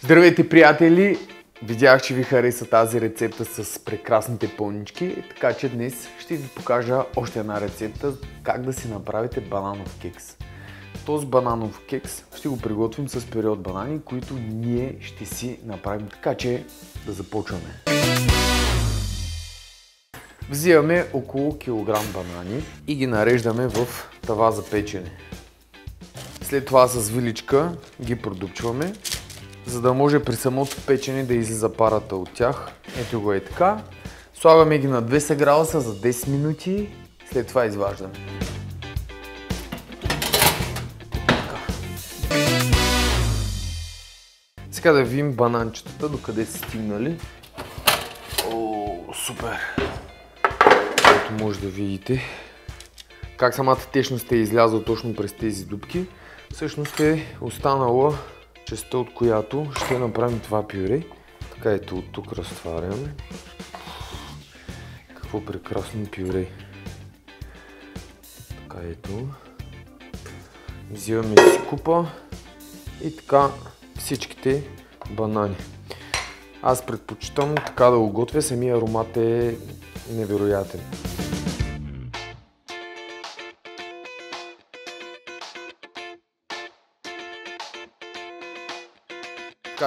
Здравейте, приятели! Видях, че ви хареса тази рецепта с прекрасните пълнички, така че днес ще ви покажа още една рецепта как да си направите бананов кекс. Този бананов кекс ще го приготвим с пюре от банани, които ние ще си направим, така че да започваме. Взимаме около килограм банани и ги нареждаме в тава за печене. След това с виличка ги продупчваме, за да може при самото печене да излиза парата от тях. Ето го е така. Слагаме ги на 200 градуса за 10 минути, след това изваждаме. Сега да видим бананчетата, докъде са стигнали. О, супер! Ето може да видите как самата течност е излязла точно през тези дупки. Всъщност е останала частта, от която ще направим това пюре. Така ето от тук разтваряме. Какво прекрасно пюре. Така ето. Взимаме си купа и така всичките банани. Аз предпочитам така да го готвя, самия аромат е невероятен.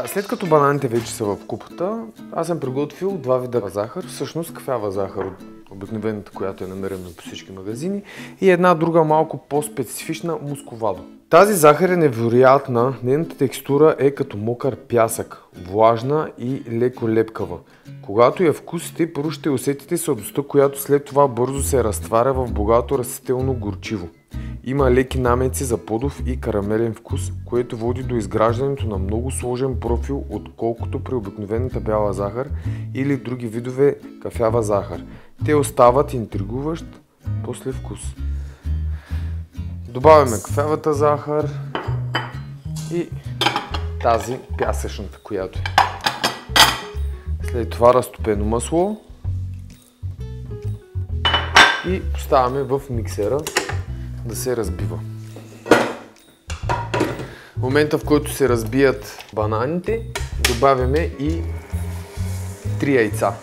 След като бананите вече са в купата, аз съм приготвил два вида захар, всъщност кафява захар от обикновената, която е намерена по всички магазини, и една друга малко по-специфична мусковадо. Тази захар е невероятна, нейната текстура е като мокър пясък, влажна и леко лепкава. Когато я вкусите, първо ще усетите сладостта, която след това бързо се разтваря в богато растително горчиво. Има леки намеци за плодов и карамелен вкус, което води до изграждането на много сложен профил, отколкото при обикновената бяла захар или други видове кафява захар. Те остават интригуващ послевкус. Добавяме кафявата захар и тази пясъчната, която е. След това разтопено масло и поставяме в миксера да се разбива. В момента, в който се разбият бананите, добавяме и 3 яйца.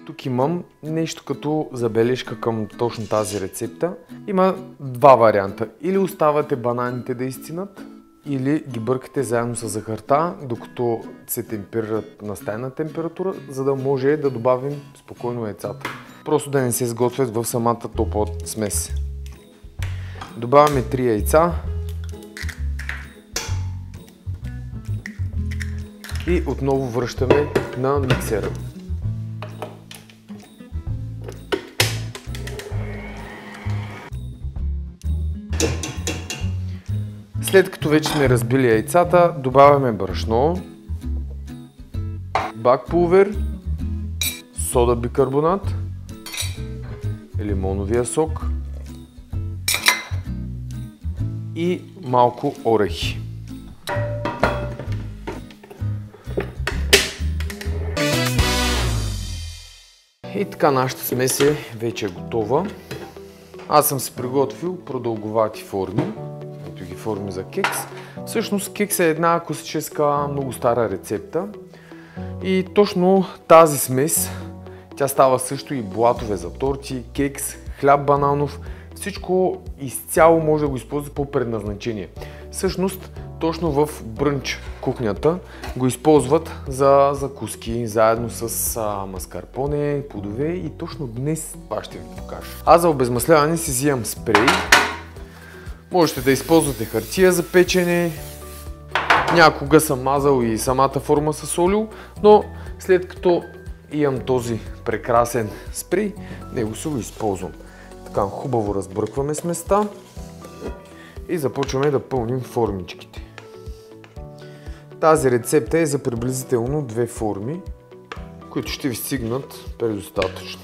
Тук имам нещо като забележка към точно тази рецепта. Има два варианта. Или оставате бананите да изцинат, или ги бъркате заедно с захарта, докато се темперират на стайна температура, за да може да добавим спокойно яйцата. Просто да не се сготвят в самата топла смес. Добавяме 3 яйца и отново връщаме на миксера. След като вече сме разбили яйцата, добавяме брашно, бак пулвер, сода бикарбонат, лимоновия сок и малко орехи. И така нашата смес е вече готова. Аз съм си приготвил продълговати форми. Ето ги форми за кекс. Всъщност кекс е една класическа, много стара рецепта. И точно тази смес, тя става също и блатове за торти, кекс, хляб бананов. Всичко изцяло може да го използва по предназначение. Всъщност, точно в брънч кухнята го използват за закуски, заедно с маскарпоне, плодове, и точно днес това ще ви покажа. Аз за обезмасляване си взимам спрей. Можете да използвате хартия за печене. Някога съм мазал и самата форма с олио, но след като имам този прекрасен спрей, него се го използвам. Така хубаво разбъркваме сместа и започваме да пълним формичките. Тази рецепта е за приблизително 2 форми, които ще ви стигнат предостатъчно.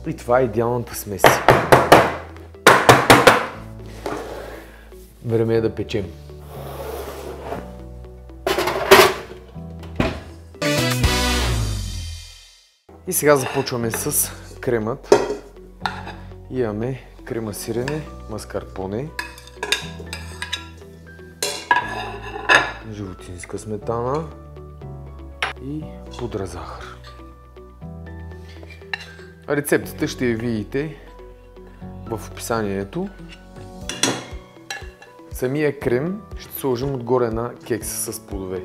И това е идеалната смес. Време е да печем. И сега започваме с кремът. Имаме крема сирене, маскарпоне, животинска сметана и пудра захар. Рецептата ще я видите в описанието. Самия крем ще сложим отгоре на кекса с плодове.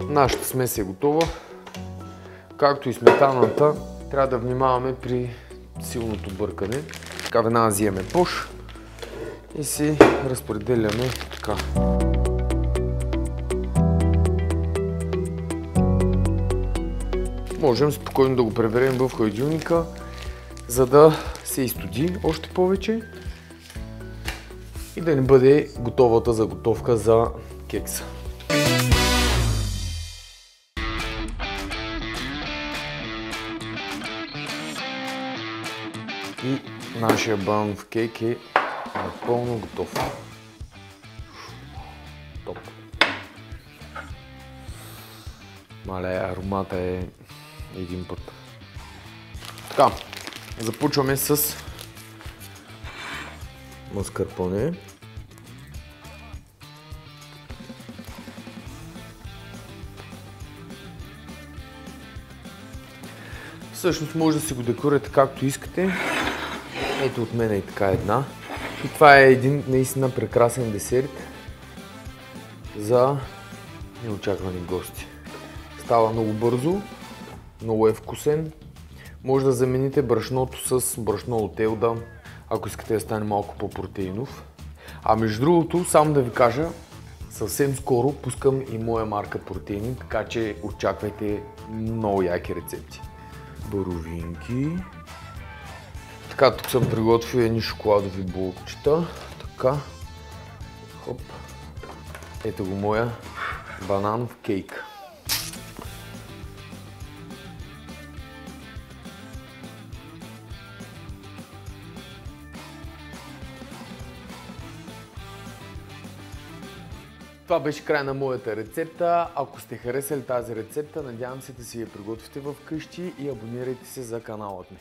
Нашата смес е готова. Както и сметаната, трябва да внимаваме при силното бъркане. Така веднага взимаме пош и си разпределяме така. Можем спокойно да го преверим в хладилника, за да се изстуди още повече и да не бъде готовата заготовка за кекса. И нашия бананов кейк е напълно готов. Топ! Мале, аромата е един път. Така, започваме с маскарпоне. Всъщност може да си го декорирате както искате. Ето от мен е така една. И това е един наистина прекрасен десерт за неочаквани гости. Става много бързо, много е вкусен. Може да замените брашното с брашно от Елда, ако искате да стане малко по-протеинов. А между другото, само да ви кажа, съвсем скоро пускам и моя марка протеини, така че очаквайте много яки рецепти. Боровинки. Така, тук съм приготвил едни шоколадови булкчета. Така. Хоп. Ето го моя бананов кейк. Това беше край на моята рецепта. Ако сте харесали тази рецепта, надявам се да си я приготвите в къщи и абонирайте се за каналът ми.